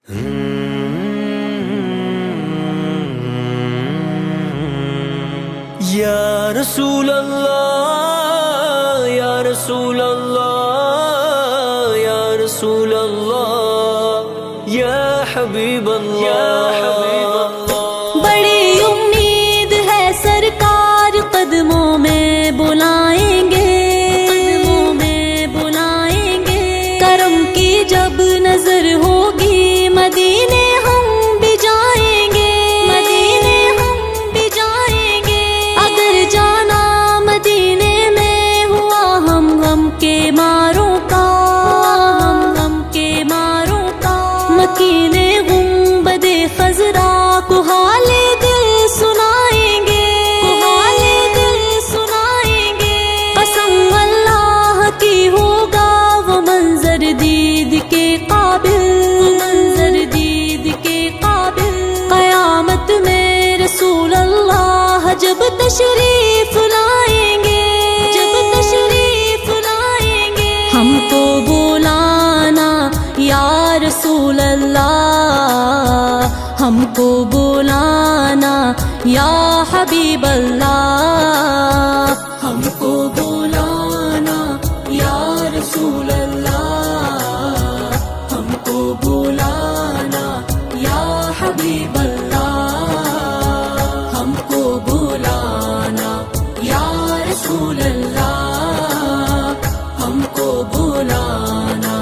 या रसूल अल्लाह या रसूल अल्लाह या रसूल अल्लाह या हबीब अल्लाह। बड़ी उम्मीद है सरकार कदमों में बुलाएंगे, कदमों में बुलाएंगे। करम की जब नजर होगी मदीने हम भी जाएंगे, मदीने हम भी जाएंगे। अगर जाना मदीने में हुआ हम के मारों का, हम के मारों का। मकीने गुंबदे खजरा को हाले दिल सुनाएंगे, को हाले दिल सुनाएंगे। कसम अल्लाह की होगा वो मंजर दीद के काबिल, मंजर दीद के काबिल। कयामत में रसूल अल्लाह जब तशरीफ लाएंगे, जब तशरीफ लाएंगे। हमको बुलाना या रसूल अल्लाह, हमको बुलाना या हबीब अल्लाह। हमको बुलाना या रसूल अल्लाह, हमको बुलाना या हबीब अल्लाह। हमको बुलाना या रसूल अल्लाह, हमको बुलाना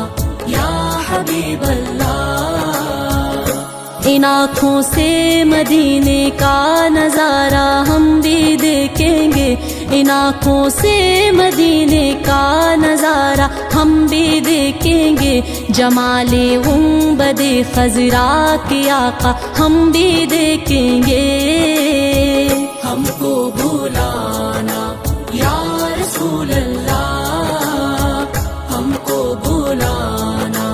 या हबीब अल्लाह। इन आँखों से मदीने का नजारा हम भी देखेंगे, इन आँखों से मदीने का नजारा हम भी देखेंगे। जमाले गुंबदे खजरा के आका हम भी देखेंगे। हमको बुलाना या रसूल अल्लाह, हमको बुलाना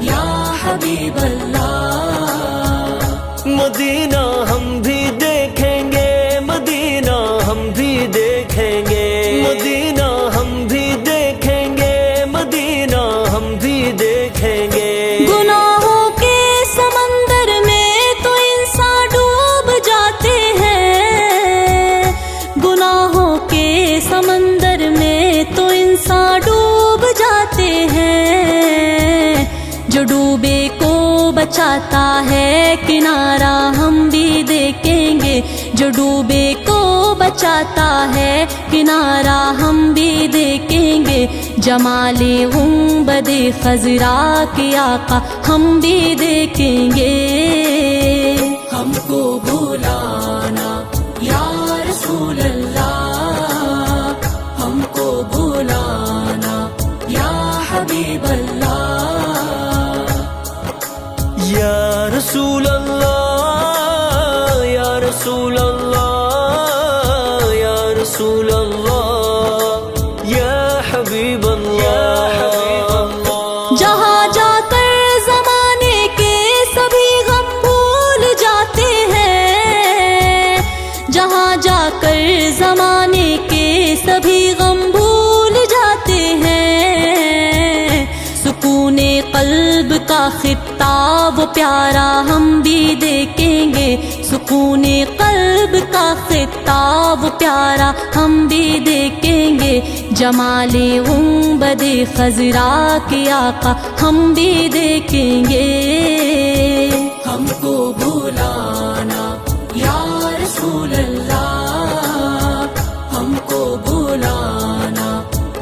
या हबीब अल्लाह। मदीना हम भी देखेंगे, मदीना हम भी देखेंगे, मदीना हम भी देखेंगे, मदीना हम भी देखेंगे। गुनाहों के समंदर में तो इंसान डूब जाते हैं, गुनाहों के समंदर में तो इंसान डूब जाते हैं। जो डूबे को बचाता है किनारा हम भी देखेंगे, जो डूबे को बचाता है किनारा हम भी देखेंगे। जमाले गुंबदे खजरा के आका हम भी देखेंगे। हमको बुलाना या रसूल अल्लाह, हमको बुलाना या हबीब अल्लाह। या रसूल अल्लाह या रसूल अल्लाह या रसूल अल्लाह या हबीब अल्लाह। जहाँ जाकर जमाने के सभी गम भूल जाते हैं, जहाँ जाकर जमाने के सभी गम भूल जाते हैं। सुकूने कल्ब का खिताब प्यारा हम भी देखेंगे, सुकूने कल्ब का खिताब प्यारा हम भी देखेंगे। जमाले गुंबदे खजरा के आका हम भी देखेंगे। हमको बुलाना या रसूल अल्लाह, हमको बुलाना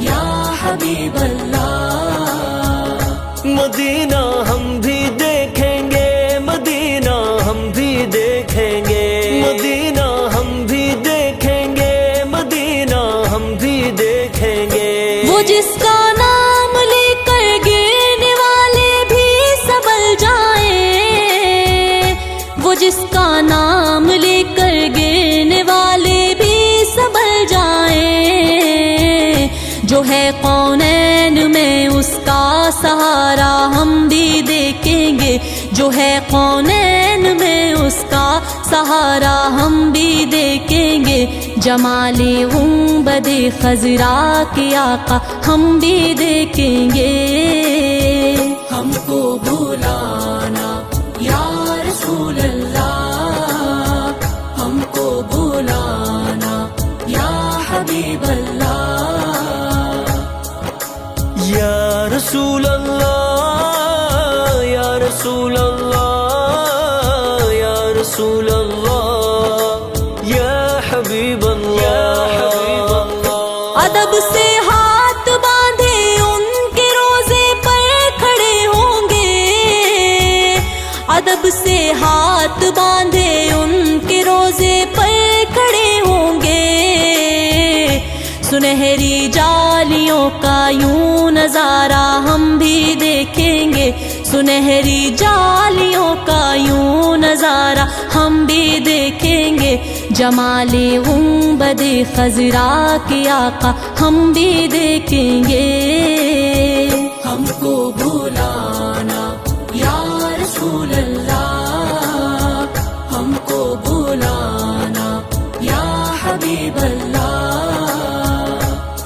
या हबीब अल्लाह। मदीना हम भी देखेंगे, मदीना हम भी देखेंगे, मदीना हम भी देखेंगे, मदीना हम भी देखेंगे। वो जिसका नाम लेकर गिरने वाले भी संभल जाएं, वो जिसका नाम लेकर गिरने वाले भी संभल जाएं। जो है कौनैन में उसका सहारा हम भी देखेंगे, जो है कौनैन में उसका सहारा हम भी देखेंगे। जमाले गुंबदे खजरा के आका हम भी देखेंगे। हमको बुलाना रसूल अल्लाह या रसूल अल्लाह या रसूल अल्लाह या हबीब अल्लाह। अदब से हाथ बांधे उनके रोजे पर खड़े होंगे, अदब से हाथ बांधे उनके रोजे पर खड़े होंगे। सुनहरी जालियों का यूं नजारा हम भी देखेंगे, सुनहरी जालियों का यूं नजारा हम भी देखेंगे। जमाले गुंबदे खजरा के आका हम भी देखेंगे। हमको बुलाना या रसूल अल्लाह, हमको बुलाना या हबीब अल्लाह।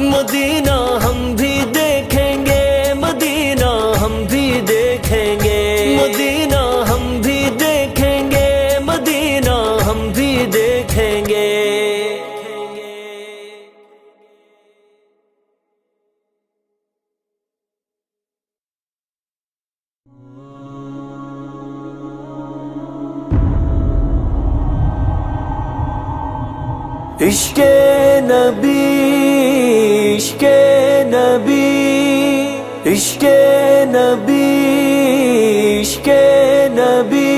मदीना हम भी देखेंगे, मदीना हम भी देखेंगे, मदीना हम भी देखेंगे, मदीना हम भी देखेंगे। इश्के नबी, इश्के नबी, इश्के नबी, इश्के नबी।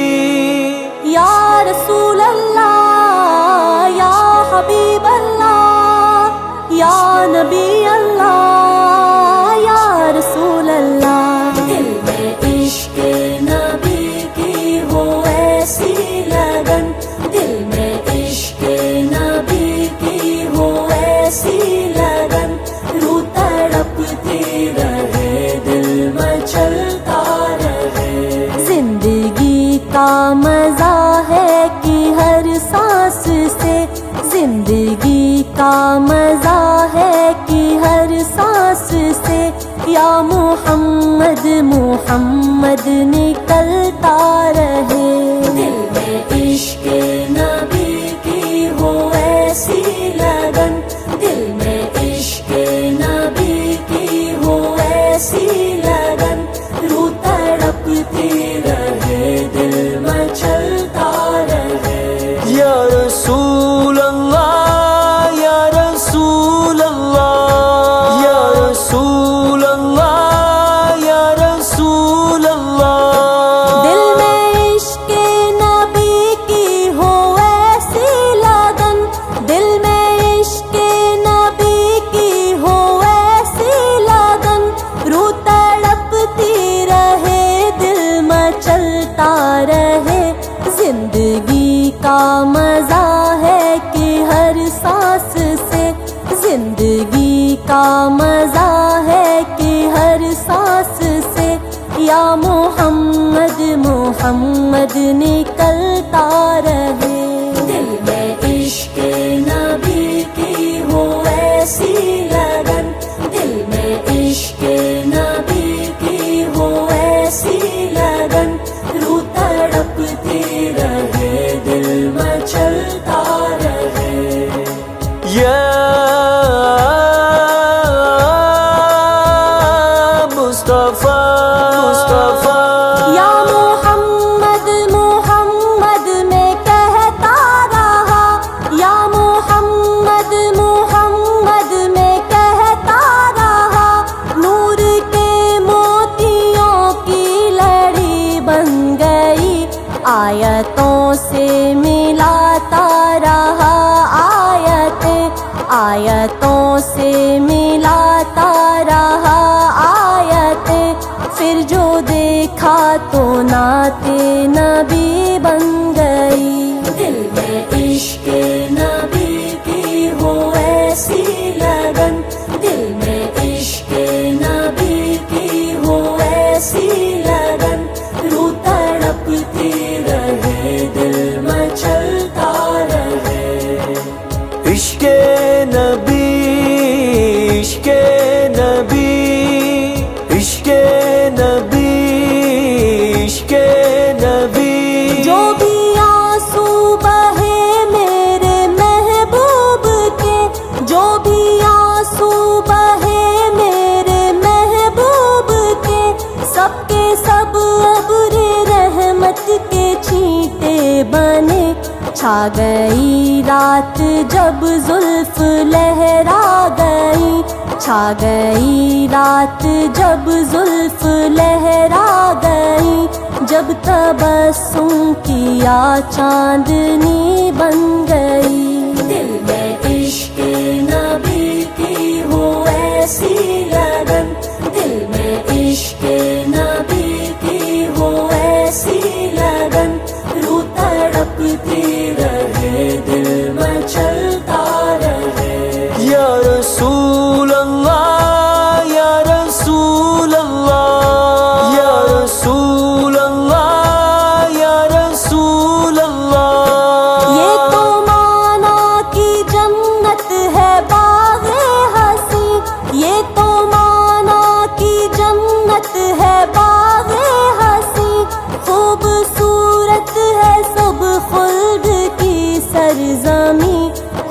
या रसूल अल्लाह या हबीब अल्लाह या नबी अल्लाह या रसूल अल्लाह। दिल में इश्क नबी की हो ऐसी लगन, दिल में इश्क नबी की हो ऐसी लगन। रूह तड़पती रहे, दिल मचलता रहे। जिंदगी का मजा है कि हर सांस से, जिंदगी का मजा है कि हर सांस से। या मोहम्मद मोहम्मद निकलता रहे। दिल में इश्क नबी की हो ऐसी लगन, दिल में इश्क नबी की हो ऐसी लगन। रूह तड़पती रहे, दिल मचलता रहे। या रसूल अल्लाह या रसूल अल्लाह या रसूल अल्लाह या रसूल अल्लाह। दिल में इश्क नबी की हो ऐसी लगन, दिल में इश्क नबी की हो ऐसी लगन। रूह तड़पती रहे, दिल मचलता रहे। जिंदगी का मजा है कि हर सांस से, जिंदगी का मजा है कि हर सांस से। या मोहम्मद मोहम्मद निकलता रहे। दिल में इश्क नबी की हो ऐसी लगन, दिल में इश्क नबी की हो ऐसी लगन। रूह तड़पती रहे, दिल मचलता रहे। या मुस्तफा मुस्तफा या मोहम्मद मोहम्मद मैं कहता रहा, या मोहम्मद मोहम्मद मैं कहता रहा। नूर के मोतियों की लड़ी बन गई, आयतों से मिलाता रहा। आयतों से मिलाता रहा आयतें। फिर जो देखा तो नाते नबी बन गई। दिल में इश्क नबी की हो ऐसी लगन, दिल में इश्क नबी की हो ऐसी लगन। रूह तड़पती रहे, दिल मचलता रहे। इश्क नबी, इश्क नबी, इश्क नबी, इश्क नबी। छा गई रात जब जुल्फ लहरा गई, छा गई रात जब जुल्फ लहरा गई, जब तबस्सुम किया चांदनी बन गई। दिल में इश्क नबी की हो ऐसी लगन, दिल में इश्क नबी की हो ऐसी लगन, रूह तड़पती रहे दिल मचलता रहे। या रसूल अल्लाह, या रसूल अल्लाह, या रसूल अल्लाह, या रसूल अल्लाह। ये तो माना की जन्नत है बाग़े हंसी, ये तो माना की जन्नत है बाग़े हंसी, खूबसूरत है सब खुल्द की सरज़मी।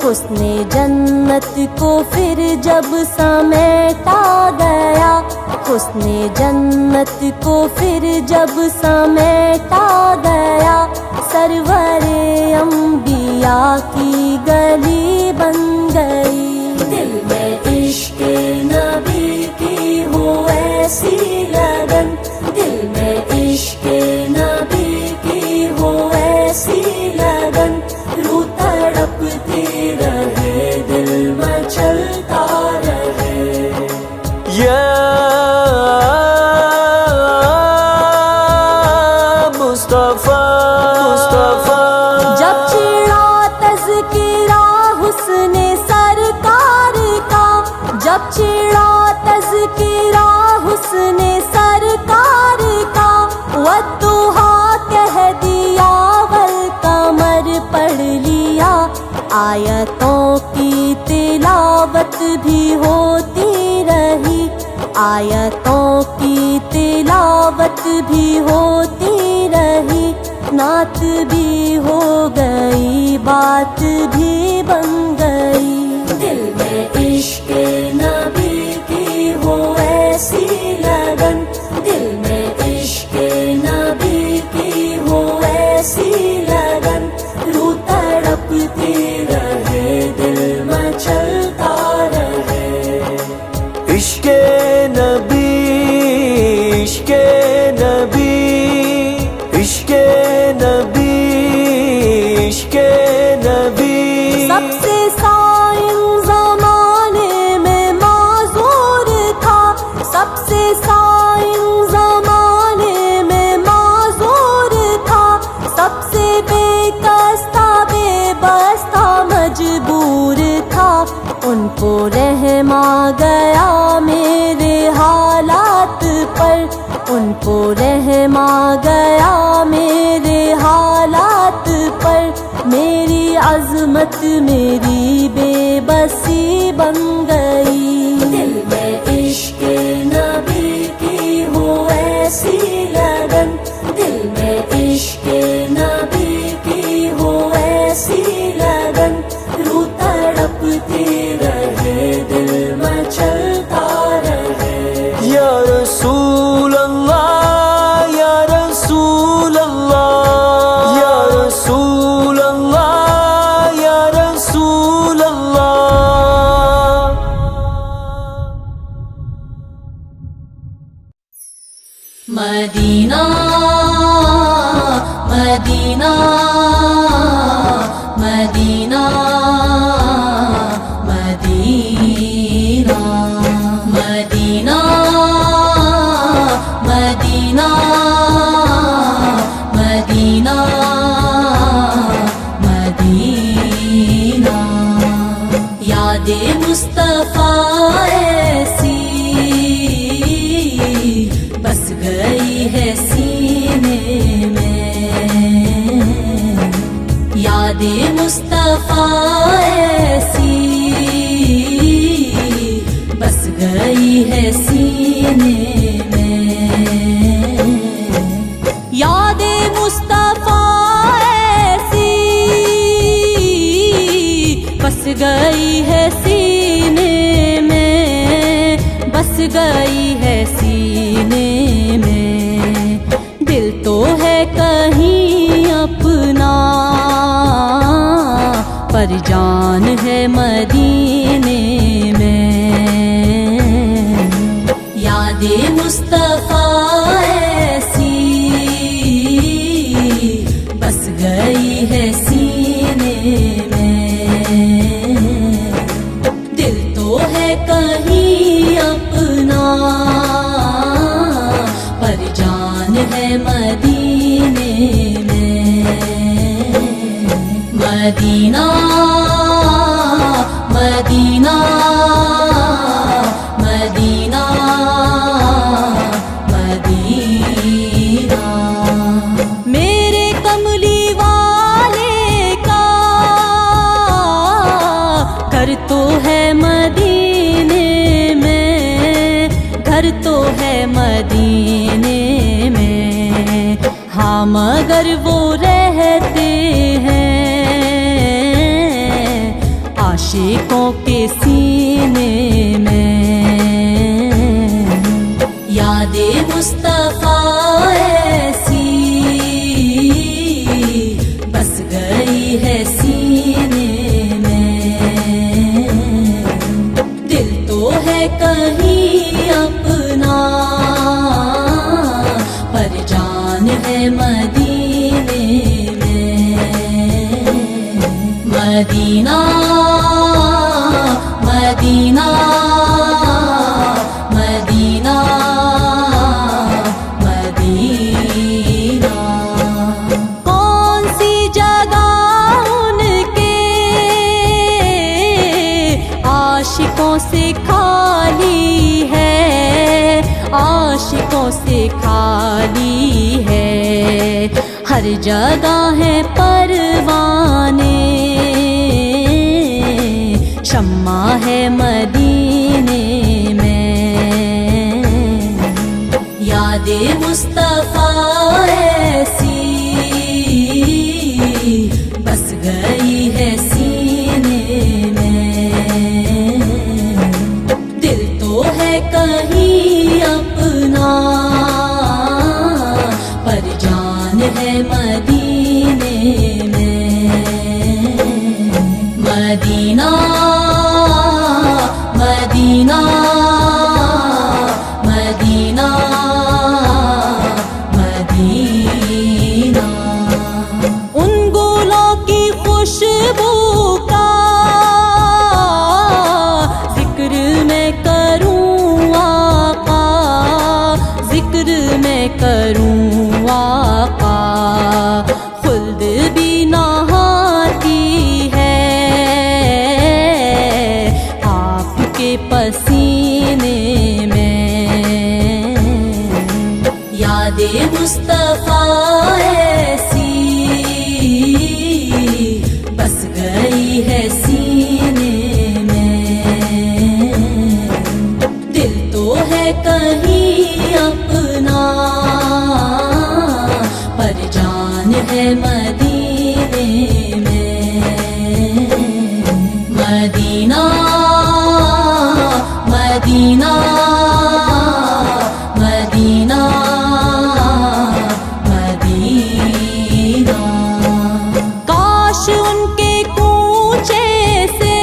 हुस्ने जन्नत को फिर जब समेटा गया, हुस्ने जन्नत को फिर जब समेटा गया, सरवरे अंबिया की गली बन गई। दिल में इश्क नबी की हो ऐसी लगन, दिल में इश्क नबी की हो ऐसी लगन, रूह तड़पती रहे दिल मचलता रहे। या मुस्तफा, मुस्तफा। जब छिड़ा तज़किरा हुस्ने सरकार का, जब छिड़ा तज़किरा हुस्ने सरकार का, वद्दुहा कह दिया वल कमर पढ़ लिया, आयतों की तिलावत भी होती रही, आयतों की तिलावत भी होती रही, नात भी हो गई बात भी बन गई। दिल में इश्क नबी की हो ऐसी लगन, दिल में इश्क नबी की हो ऐसी लगन, रूह तड़पती रहे दिल मचलता रहे। इश्के नबी, इश्के नबी, इश्के नबी, इश्के नबी। सबसे साइन ज़माने में माज़ूर था, सबसे साइन ज़माने में माज़ूर था, सबसे बेकस्ता बेबस्ता मजबूर था, उनको रहम आ गया मेरे हालात पर, उनको रहम आ गया मेरे हालात पर, मेरी अज़मत मेरी बेबसी बन गई। दिल में इश्क नबी की हो ऐसी लगन, दिल में इश्क नबी की हो ऐसी लगन, रूह तड़पती रहे दिल मचलता रहे। या रसूल अल्लाह, या रसूल अल्लाह, या रसूल अल्लाह, या रसूल अल्लाह। मदीना मदीना मदीना मदीना मदीना मदीना मदीना मदीना। यादे मुस्तफा ऐसी बस गई है सीने में, यादे मुस्तफा ऐसी बस गई है सीने में, यादे मुस्तफा ऐसी बस गई है सीने में, बस गई है सीने में। दिल तो है कहीं अपना पर जान है मदीने में। यादे मुस्तफा ऐसी बस गई है सीने में। दिल तो है कहीं अपना पर जान है मदीने में। मदीना मदीना मदीना मदीना। मेरे कमली वाले का घर तो है मदीने में, घर तो है मदीने में। हाँ मगर वो रहते हैं आशिकों के सीने में। यादे मुस्तफा ऐसी बस गई है सीने में। दिल तो है कहीं अपना पर जान है मदीने में। मदीना मदीना मदीना मदीना। कौन सी जगह उनके आशिकों से खाली है, आशिकों से खाली है। हर जगह है परवाने शम्मा है मदीने में। यादे मुस्तफा ऐसी बस गई है सीने में। दिल तो है कहीं अपना पर जान है मदीने में। मदीना मदीना मदीना मदीना। उन गुलों की खुशबू का जिक्र मैं करूं आका, जिक्र मैं करूं आका। खुल्द भी नहाती है पसीने में। यादे मुस्तफा ऐसी बस गई है सीने में। दिल तो है कहीं अपना पर जान है मदीने में। मदीना मदीना मदीना मदीना। काश उनके कूचे से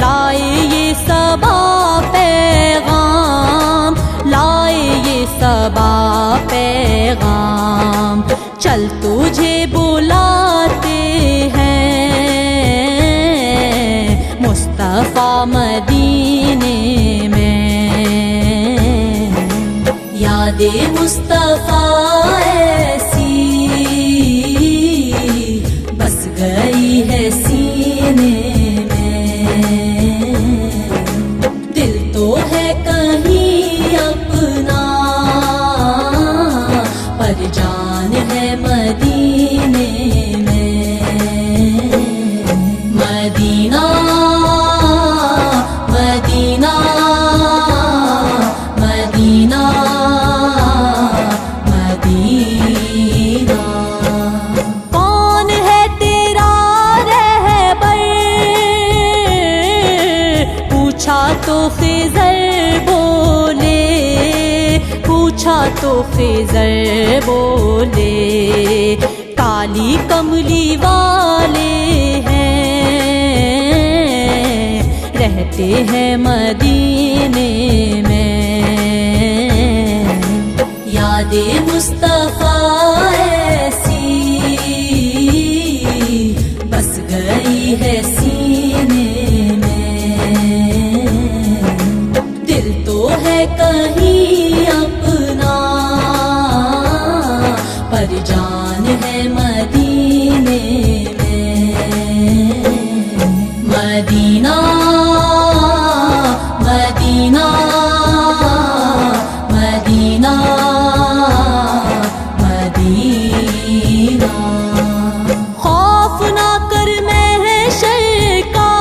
लाए ये सबा पैगाम, लाए ये सबा पैगाम। चल तुझे बुलाते हैं मुस्तफा मदीने में। यादे मुस्तफा ऐसी बस गई है सीने में। दिल तो है कहीं अपना पर जान है मदीने में। मदीना मदीना मदीना मदीना। कौन है तेरा रहबर पूछा तो खिज़र बोले, पूछा तो खिज़र बोले। काली कमली वाले हैं, रहते हैं मदीने में। यादे मुस्तफा ऐसी बस गई है सीने में। दिल तो है कहीं अपना, पर जान है मदीने में। मदीना मदीना मदीना मदीना। खौफ ना कर महशर का,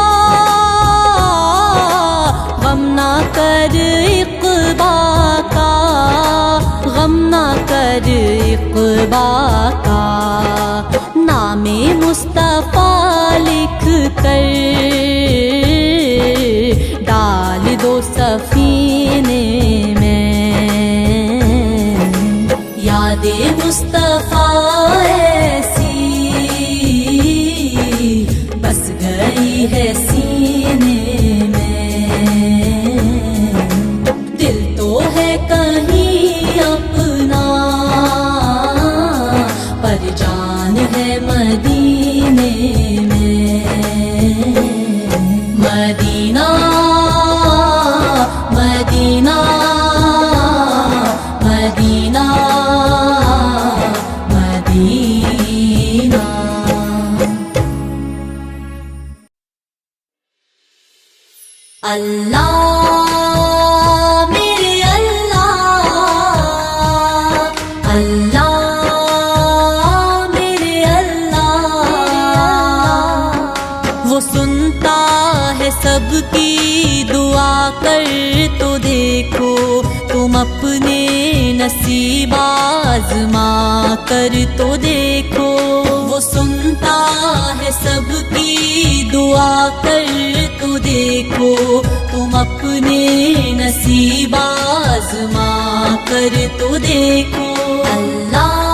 गम ना कर इक़बा का, गम ना कर इक़बा का। नामे मुस्तफा लिख कर डाल दो सफीने में। यादे मुस्तफा ऐसी बस गई है सीने में। दिल तो है कहीं अपना, पर जान है मदीने में। मदीना मदीना मदीना मदीना। अल्लाह मेरे अल्लाह, अल्लाह मेरे अल्लाह। वो सुनता है सबकी दुआ, कर तो देखो तुम अपने नसीब आज़मा कर तो देखो। वो सुनता है सबकी दुआ, कर तो देखो तुम अपने नसीब आज़मा कर तो देखो। अल्लाह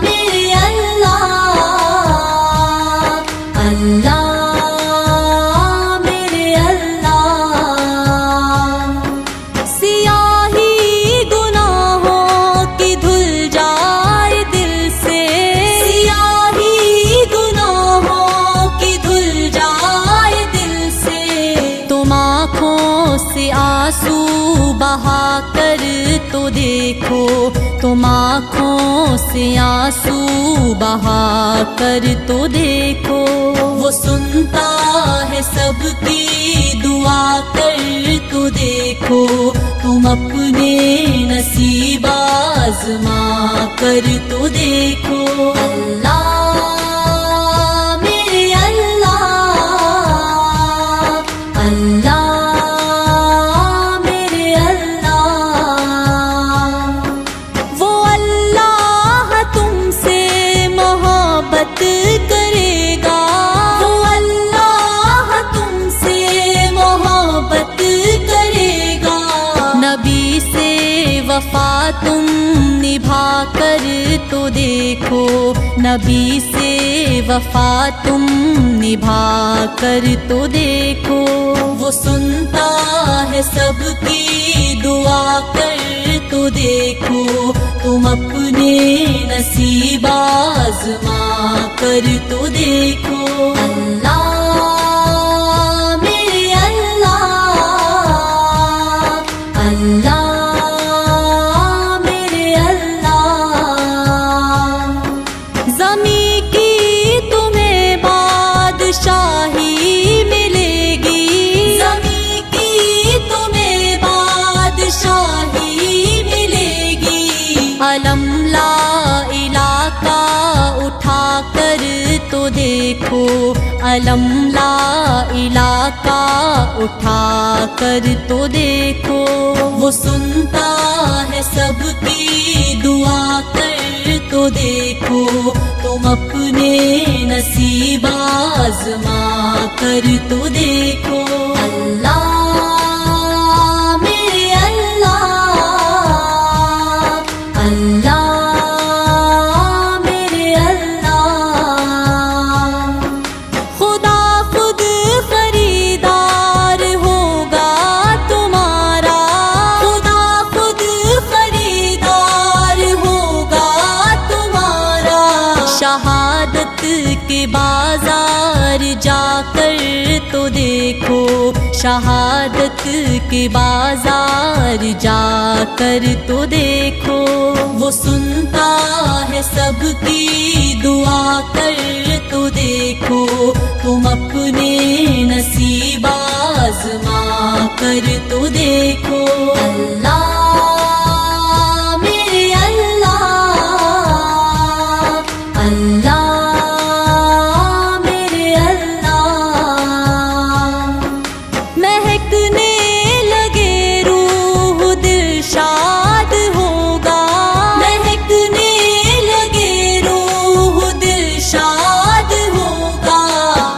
मेरे अल्लाह, अल्लाह मेरे अल्लाह। सियाही गुनाहों की धुल जाए दिल से, सियाही गुनाहों की धुल जाए दिल से। तुम आँखों से आंसू बहा कर तो देखो, तुम आँखों से आंसू बहा कर तो देखो। वो सुनता है सबकी दुआ, कर तो देखो तुम अपने नसीब आज़मा कर तो देखो। अल्लाह मेरे अल्लाह, अल्लाह मेरे अल्लाह। वो अल्लाह तुमसे मोहब्बत करेगा, वो अल्लाह तुमसे मोहब्बत करेगा। नबी से वफा तुम निभा कर तो देखो, नबी से वफा तुम निभा कर तो देखो। वो सुनता है सबकी दुआ, कर तो देखो तुम अपने नसीब आज़मा कर तो देखो। अल्लाह मेरे अल्लाह, अल्लाह मेरे अल्लाह। ज़मी की तुम्हें बादशाही मिलेगी, ज़मी की तुम्हें बादशाही मिलेगी। अलम ला इलाका उठा कर तो देखो, अलम ला इलाका उठा कर तो देखो। वो सुनता है सबकी दुआ, कर तो देखो तुम अपने नसीब आज़मा कर तो देखो। अल्लाह मेरे अल्लाह, अल्लाह मेरे बाजार जाकर तो देखो, शहादत के बाजार जाकर तो देखो। वो सुनता है सबकी दुआ कर तो देखो, तुम अपने नसीब आज़मा कर तो देखो। अल्लाह मेरे अल्लाह, अल्लाह मेरे अल्लाह। महकने लगे रूह दिल शाद होगा, महकने लगे रूह दिल शाद होगा।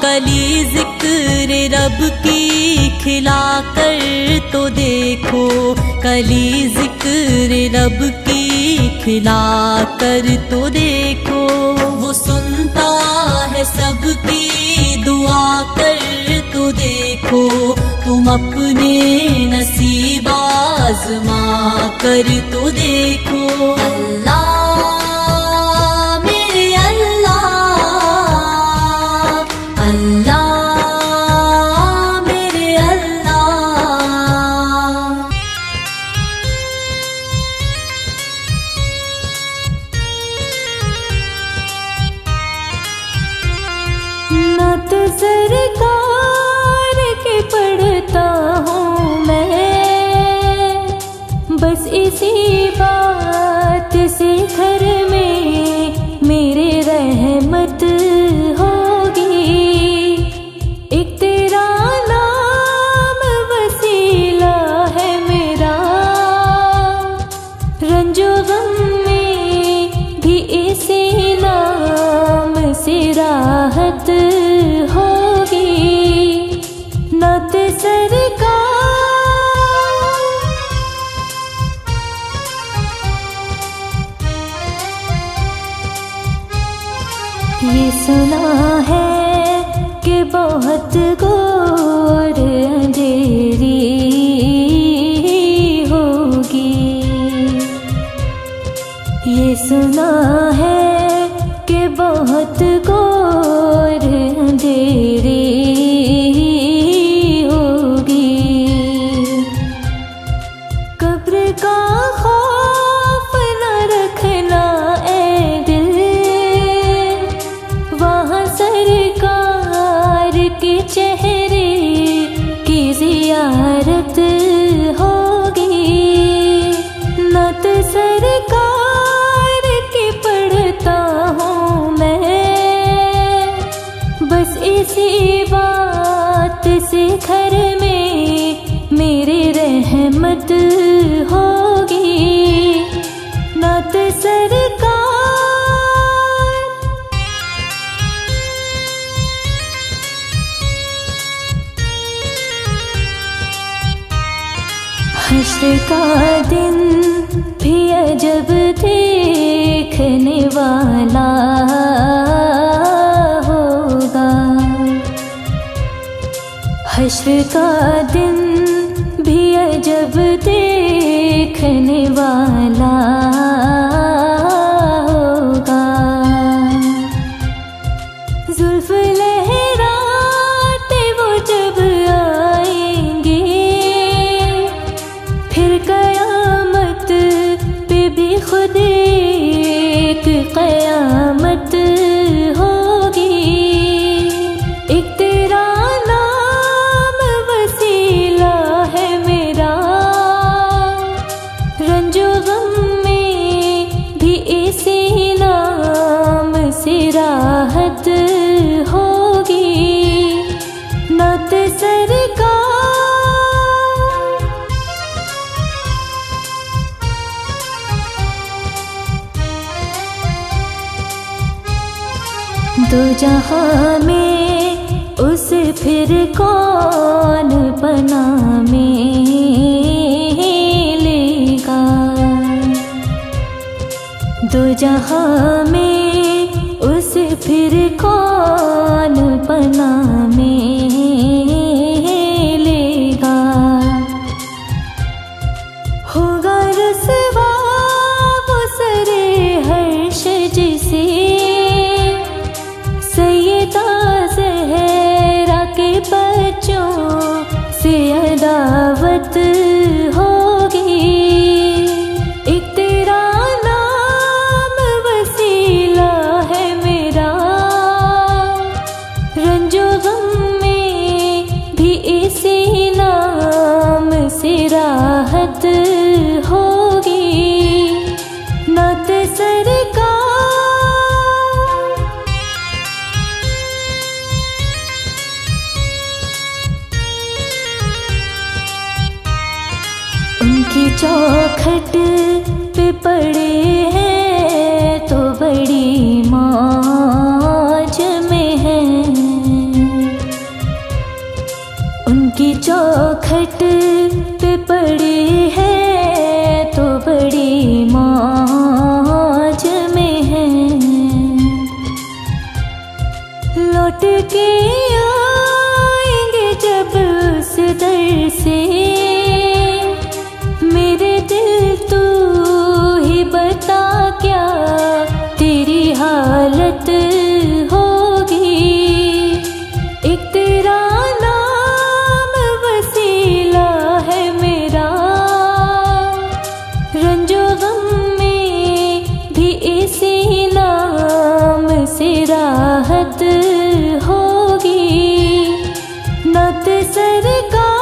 कली जिक्र रब की खिला कर तो देखो, कली जिक्र रब की खिला कर तो देखो। वो सुनता है सबकी दुआ कर तो देखो, तुम अपने नसीब आज़मा कर तो देखो। अल्लाह मेरे अल्लाह, अल्लाह मेरे अल्लाह। नात सरकार के पढ़ता हूँ मैं, बस इसी बात से घर में मेरे रहमत होगी। एक तेरा नाम वसीला है मेरा, रंजो गम में भी इसी नाम से राहत होगी। नात सरकार, ये सुना है कि बहुत घोर अंधेरी होगी। ये सुना है कि बहुत घोर अंधेरी होगी। कब्र का खौफ न रखना ऐ दिल, वहाँ सरकार के चेहरे की जियारत होगी। नात सरकार की पढ़ता हूँ मैं, बस इसी बात से घर में मेरी रहमत होगी। नात सरकार, हश्र का दिन भी अजब देखने वाला होगा। हश्र का दिन भी अजब देखने वाला होगा। जुल्फ लहराते वो जब आएंगे, फिर कयामत पे भी खुद एक कयामत होगी। एक तेरा नाम वसीला है मेरा, रंजो गम में भी इसी नाम से राहत होगी। नात सरकार, दो जहां में उस फिर कौन पना में लेगा। दो जहां में उस फिर कौन पना में लेगा। होगा रसवा वो सरे हर्ष जिसे सैयद पे पड़े हैं तो बड़ी मौज में हैं। उनकी चौखट पे पड़े हैं तो बड़ी मौज में हैं। लौट के आएंगे जब उस दर से, मेरे दिल तू ही बता क्या तेरी हालत होगी। एक तेरा नाम वसीला है मेरा, रंजो गम में भी इसी नाम से राहत होगी। नत सरकार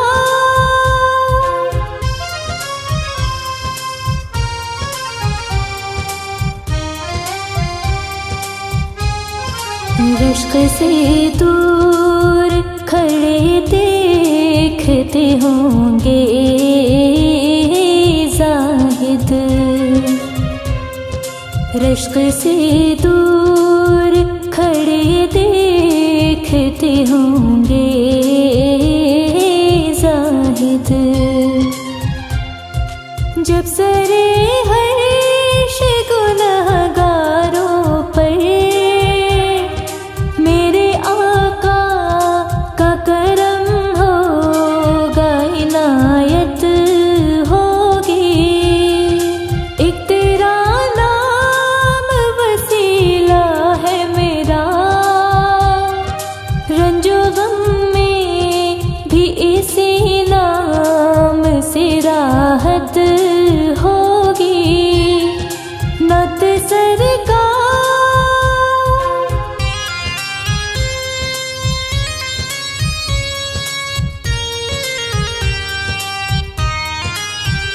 रश्क से दूर खड़े देखते होंगे जाहिद। रश्क से दूर खड़े देखते होंगे जाहिद। जब सरे हर्ष गुनहगारों पर मेरे आका का करम होगा, इनायत होगी। एक तेरा नाम वसीला है मेरा, रंजो गम में भी इसी नाम से राहत होगी। नत सरकार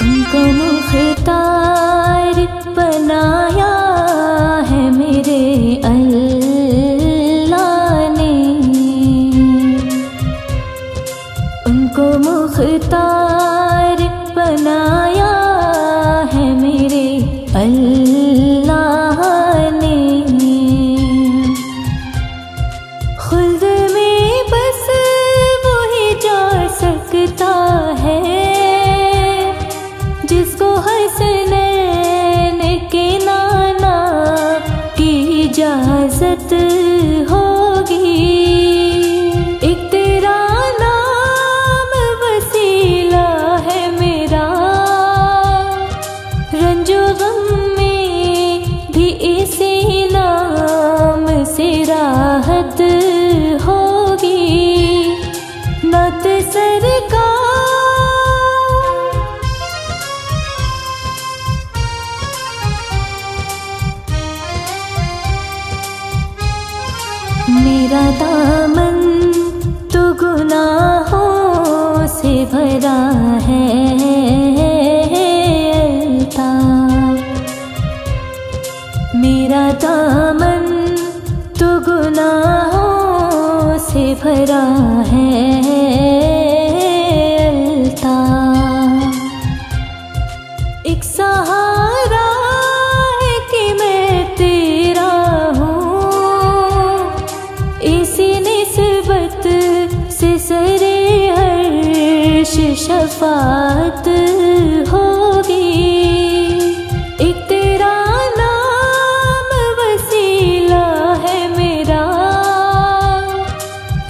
उनको मुख्तार बनाया है मेरे अल्लाह ने। उनको मुख्तार बनाया है मेरे अल्लाह ने। खुल्द में बस वही जा सकता है जिसको हसनैन के नाना की इजाजत होगी। एक तेरा नाम वसीला है मेरा, रंजो गम में भी इसी नाम से राहत होगी। नत सरकार मेरा दामन तो गुनाहों से भरा है अल्ताफ। मेरा दामन तो गुनाहों से भरा है अल्ताफ। एक सहारा है कि मैं तेरा इसी निस्बत से सरे हर्ष शफात होगी। एक तेरा नाम वसीला है मेरा,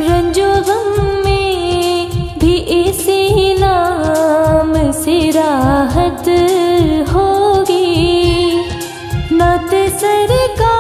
रंजो गम में भी इसी नाम से राहत होगी। नत सरकार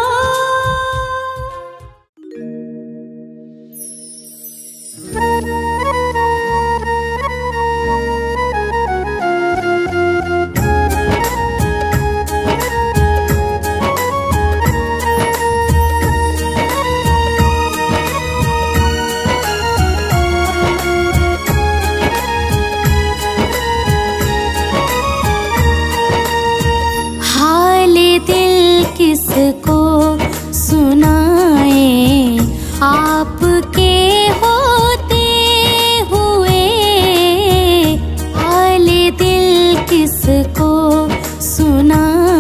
किसको सुनाए आपके होते हुए। हाल दिल किसको सुनाए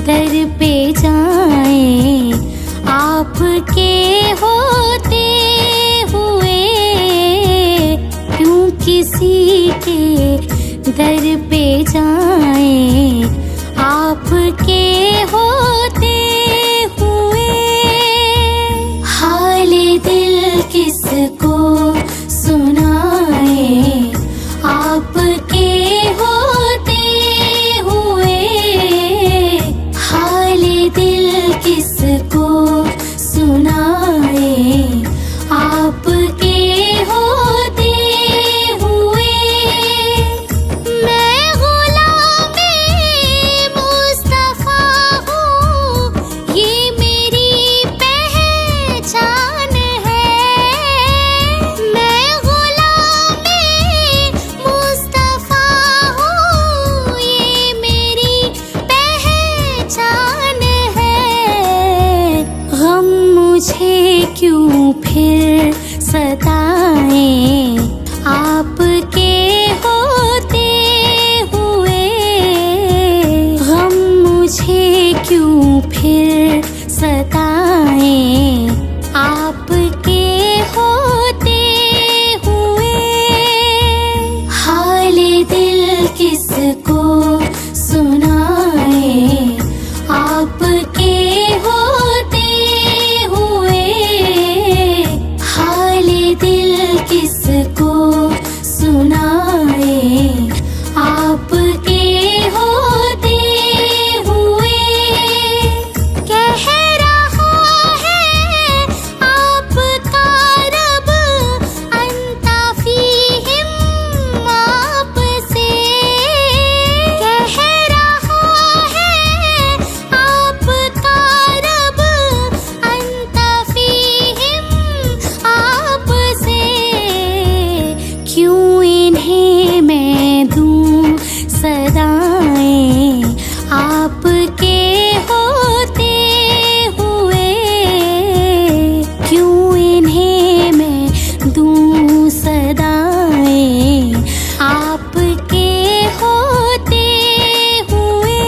दर पे जाएं, आपके होते हुए क्यों किसी के दर पे जाएं, आपके होते हुए। हाले दिल किसको सुनाए, आपके होते हुए। हाले दिल किसको सुनाए, आपके होते हुए। मैं गुलामे मुस्तफा हूँ, ये मेरी पहचान है। मैं गुलामे मुस्तफा हूँ, ये मेरी पहचान है। गम मुझे क्यों फिर सताएं, आपके होते हुए। गम मुझे क्यों फिर सताएं, आपके होते हुए। हाले दिल किसको सुनाए, आपके होते हुए। हाले दिल किसको सुनाए, आपके होते हुए। कह रहा है आपका रब अंता फीहिम, आपसे कह रहा है आपका रब अंता फीहिम, आपसे। क्यों इन्हें मैं दूं सदाएं, आपके होते हुए। क्यों इन्हें मैं दूं सदाएं, आपके होते हुए।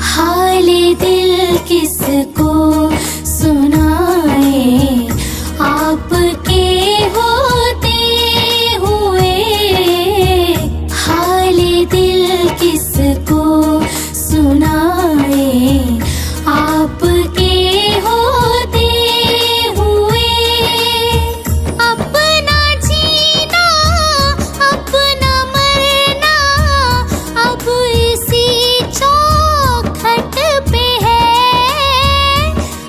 हाले दिल किसको सुनाए, आपके होते हुए। हाले दिल किसको सुनाए, आपके होते हुए। अपना जीना अपना मरना अब इसी चौखट पे है।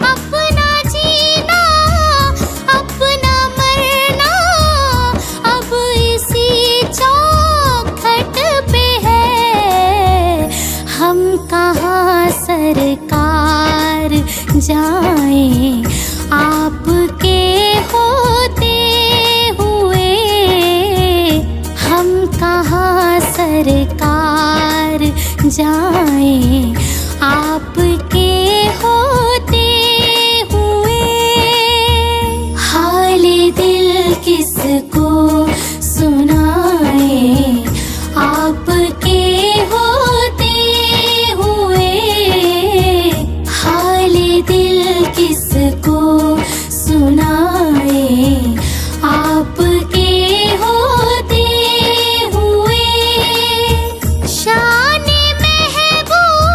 अपना जीना अपना मरना अब इसी चौखट पे है। हम कहाँ सरकार जाएं, आपके होते हुए। हम कहाँ सरकार जाएं, आपके होते हुए। हाले दिल किसको सुनाए, आपके होते हुए। हाले दिल किसको सुनाए, आपके होते हुए। शान महबूबी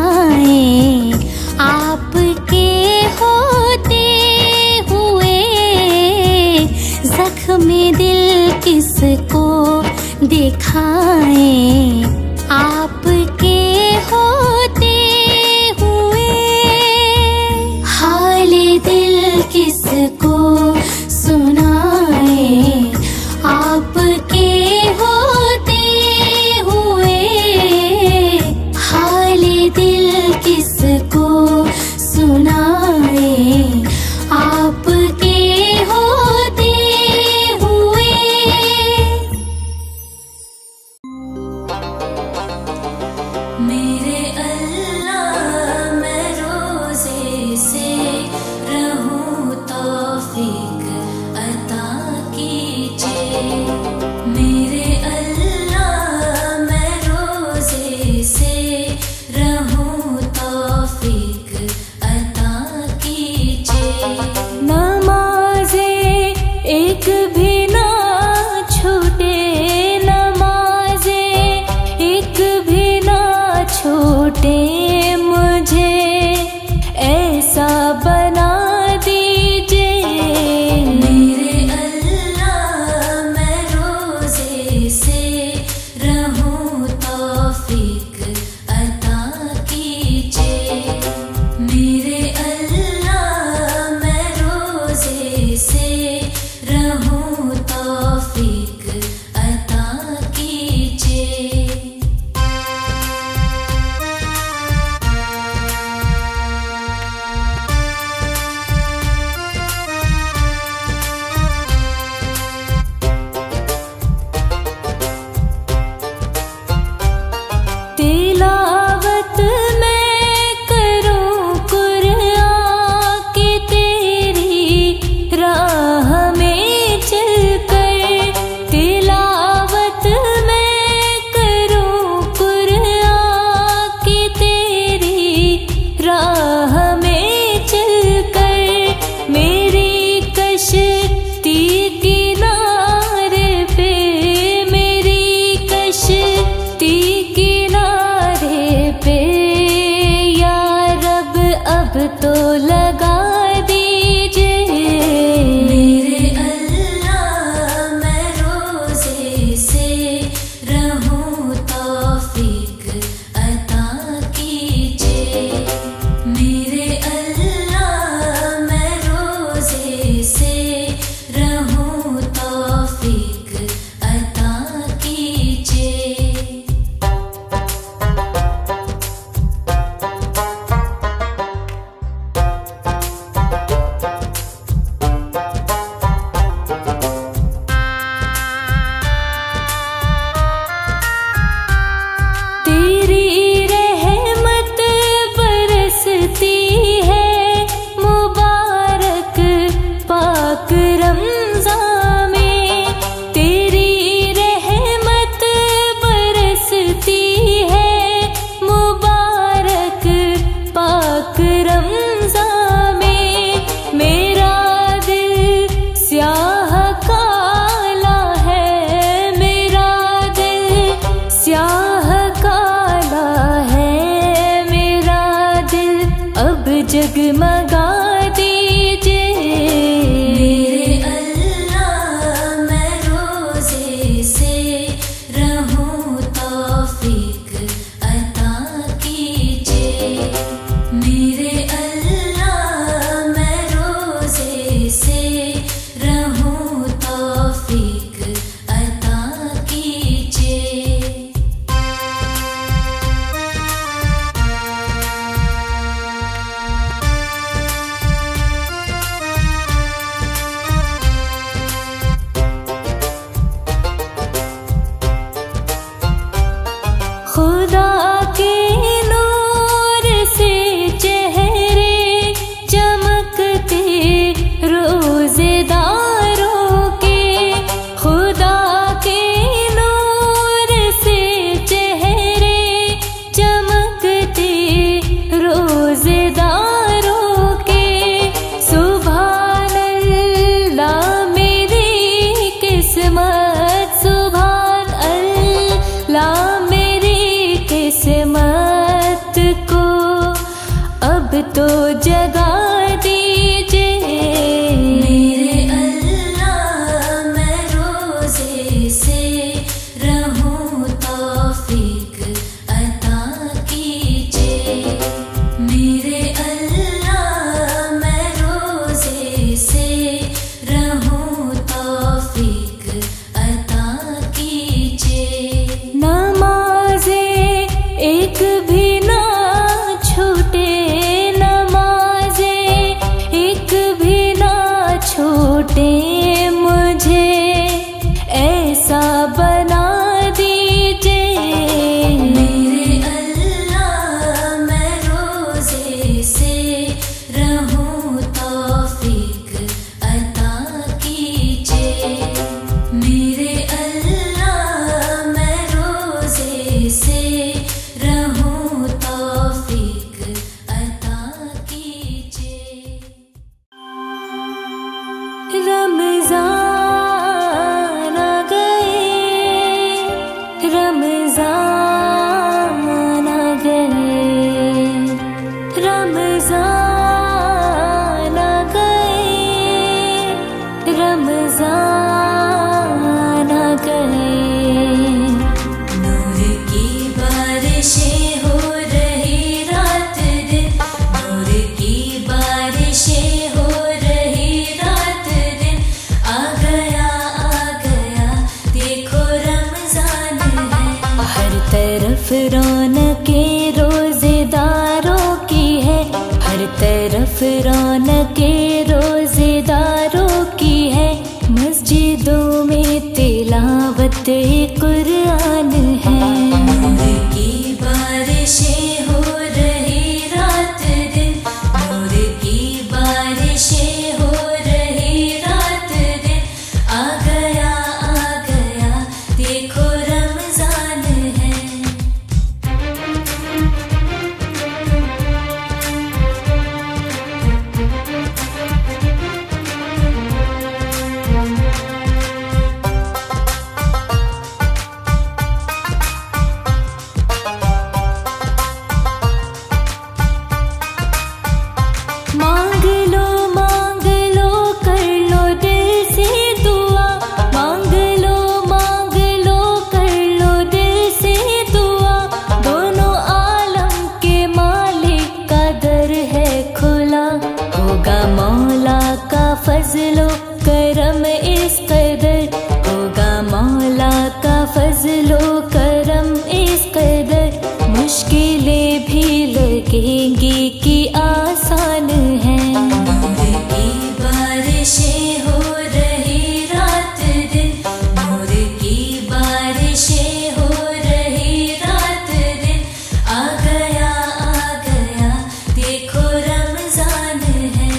दिखाएं, आपके होते हुए जख्म दिल किसको दिखाएं, आपके होते हुए हाल दिल किसको सुनाएं, आपके होते हुए हाल दिल किसको सुनाएं, आपके होते हुए। मेरे अल्लाह मैं रोज़े से रहूं तौफीक अता कीजिए, मेरे अल्लाह मैं रोज़े से रहूं तौफीक अता कीजिए। नमाज़े एक भी ना छूटे, नमाज़े एक भी ना छूटे, मुझे ऐसा बना दीजिए। मेरे अल्लाह मैं रोज़े से रहूं तौफीक अता कीजिए, मेरे अल्लाह मैं रोज़े से रहूं तौफीक अता कीजिए। तिलावत मैं करूं कुरान की तेरी राह में चलकर, तिलावत मैं करूं कुरान की तेरी राह में चलकर, मेरी कश्ती किनारे पे, मेरी कश्ती किनारे पे, या रब अब तो लगा दीजिए। मेरे अल्लाह मैं रोज़े से रहूं तौफीक अता कीजिए, मेरे अल्लाह मैं रोज़े से रहूं तौफीक अता कीजिए। तेरी रहमत बरसती है मुबारक पाक रमज़ान में, तेरी रहमत बरसती है मुबारक पाक रमज़ान में। मेरा दिल स्याह काला है, मेरा दिल स्याह काला है, मेरा दिल अब जगमगा दीजिए। मेरे अल्लाह मैं रोज़े से रहूं तौफीक अता कीजिए, मेरे अल्लाह मैं रोज़े से रहूं तौफीक अता कीजिए। खुदा के नूर से चेहरे चमकते रोज़ेदारों के, खुदा के नूर से चेहरे चमकते रोज़ेदारों के। सुभान अल्लाह मेरी किस्मत, सुभान अल्लाह मेरी किस्मत को जगा दीजिए। मेरे अल्लाह मैं रोज़े से रहूं तौफीक अता कीजिए। मेरे अल्लाह मैं रोज़े से रहूं तौफीक अता कीजिए। नमाज़े एक भी ना छूटे, नमाज़े एक भी ना छूटे, मुझे ऐसा बना दीजिए। मेरे अल्लाह मैं रोज़े से रहूं तौफीक अता कीजिए। मेरे अल्लाह मैं रोज़े से रहूं तौफीक अता कीजिए। रमज़ान आ गए, रमज़ान आ गए, रमज़ान आ गए, रमज़ान आ गए। नूर की बारिशें हो रही रात दिन, नूर की बारिशें हो रही रात दिन। आ गया देखो रमज़ान है। हर तरफ रौनकें रोज़ेदारों की है, हर तरफ रौनकें रोज़ेदारों की है। मस्जिदों में तिलावत कुरान है। नूर की बारिशें हो रही रात दिन, नूर की बारिशें हो रही रात दिन। आ गया देखो रमज़ान है। मांग लो कर लो दिल से दुआ, मांग लो कर लो दिल से दुआ। दोनों आलम के मालिक का दर है खुला, होगा मौला का फजलो करम इस कदर, होगा मौला का फजलो करम इस कदर। मुश्किलें भी लगेंगी कि आसान है। नूर की बारिशें हो रही रात दिन, नूर की बारिशें हो रही रात दिन। आ गया देखो रमज़ान है।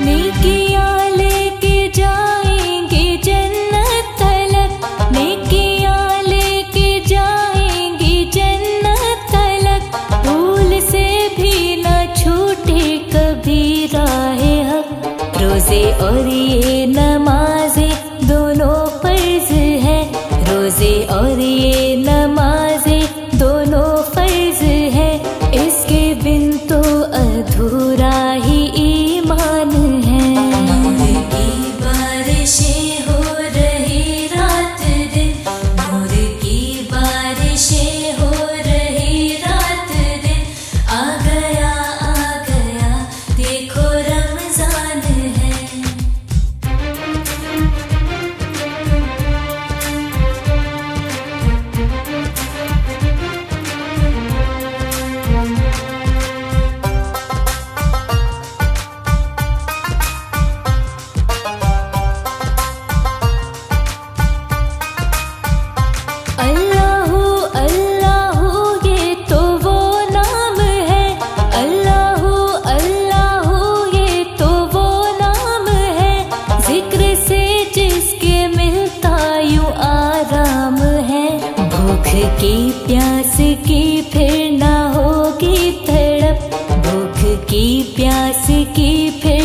नेकियां लेके जाएंगे जन्नत तलक, नेकियां लेके जाएंगे जन्नत तलक। भूल से भी न छूटे कभी राहे हक। रोज़े और ये नमाज़ें दोनों फर्ज है, रोज़े और ये नमाज़ें दोनों फर्ज है। इसके बिन तो अधूरा ही ईमान है। नूर की बारिशें हो रही रात दिन, नूर की बारिशें हो रही रात दिन। आ गया देखो रमज़ान है। की प्यास की फिर ना होगी तड़प, भूख की प्यास की फिर